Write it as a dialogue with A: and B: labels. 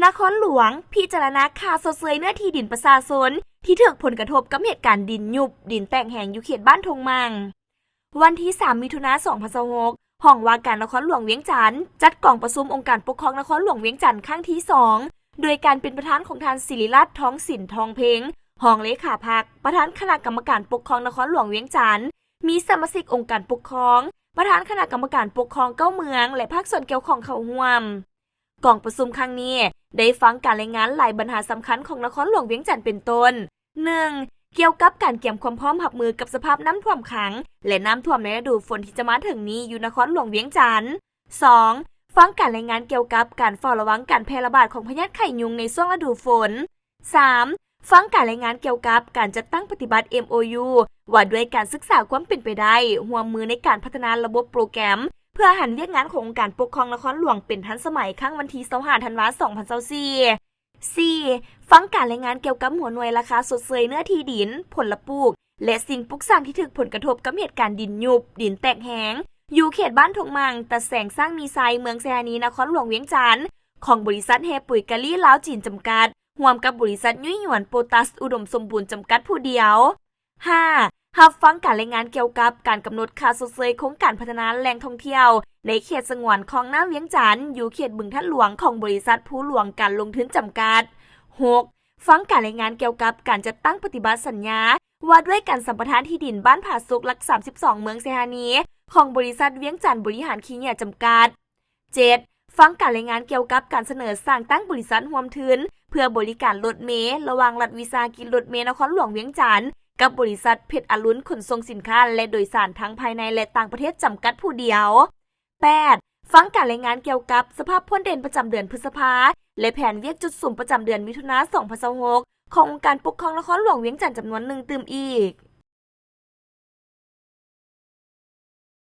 A: นครหลวงพิจารณาค่าชดเชยเนื้อที่ดินประชาชนที่ถูกผลกระทบกับเหตุการณ์ดินยุบดินแตกแหงอยู่เขตบ้านทงมังวันที่3มิถุนายน2026ห้องว่าการนครหลวงเวียงจันทร์จัดกล่องประชุมองค์การปกครองนครหลวงเวียงจันทร์ครั้งที่2โดยการเป็นประธานของท่านศิริรัตน์ท้องสินทองเพ็งห้องเลขาพรรคประธานคณะกรรมการปกครองนครหลวงเวียงจันทร์มีสมาชิกองค์การปกครองประธานคณะกรรมการปกครองเก้าเมืองและภาคส่วนเกี่ยวข้องเข้าร่วมกล่องประชุมครั้งนี้ได้ฟังการรายงานหลายปัญหาสำคัญของนครหลวงเวียงจันทร์เป็นต้น 1. เกี่ยวกับการเตรียมความพร้อมรับมือกับสภาพน้ำท่วมขังและน้ำท่วมในฤดูฝนที่จะมาถึงนี้อยู่นครหลวงเวียงจันทร์ 2. ฟังการรายงานเกี่ยวกับการเฝ้าระวังการแพร่ระบาดของพยาธิไข้ยุงในช่วงฤดูฝน 3. ฟังการรายงานเกี่ยวกับการจัดตั้งปฏิบัติ MOU ว่าด้วยการศึกษาความเป็นไปได้ร่วมมือในการพัฒนาระบบโปรแกรมเพื่อหันเวียกงานขององค์การปกครองนครหลวงเป็นทันสมัยครั้งวันที่25ธันวาคม2024 4. ฟังการรายงานเกี่ยวกับหัวหน่วยราคาชดเชยเนื้อที่ดินผลปลูกและสิ่งปลูกสร้างที่ถูกผลกระทบกับเหตุการณ์ดินยุบดินแตกแหงอยู่เขตบ้านทงมังตะแสงสร้างมีไซเมืองแซานีนครหลวงเวียงจันทร์ของบริษัทเฮปุ๋ยกะลี่ลาวจีนจำกัดร่วมกับบริษัทยุ่ยหยวนโปตัสอุดมสมบูรณ์จำกัดผู้เดียว 5. รับฟังการรายงานเกี่ยวกับการกำหนดค่าชดเชยโครงการพัฒนาแหล่งท่องเที่ยวในเขตสงวนคลองน้ำเวียงจันทร์อยู่เขตบึงทัดหลวงของบริษัทผู้หลวงการลงทุนจำกัด 6. ฟังการรายงานเกี่ยวกับการจัดตั้งปฏิบัติสัญญาว่าด้วยการสัมปทานที่ดินบ้านผาสุกหลัก32เมืองเซฮานีของบริษัทเวียงจันทร์บริหารขี้เหร่จำกัด 7. ฟังการรายงานเกี่ยวกับการเสนอสร้างตั้งบริษัทร่วมทุนเพื่อบริการรถเมล์ระหว่างรัฐวิสาหกิจรถเมล์นครหลวงเวียงจันทร์กับบริษัทเพชรอรุณขนส่งสินค้าและโดยสารทั้งภายในและต่างประเทศจำกัดผู้เดียว 8. ฟังการรายงานเกี่ยวกับสภาพพ้นเด่นประจำเดือนพฤษภาและแผนเวียกจุดสุ่มประจำเดือนมิถุนายน2026ขององค์การปกครองนครหลวงเวียงจันทร์จำนวน1ตื่มอีก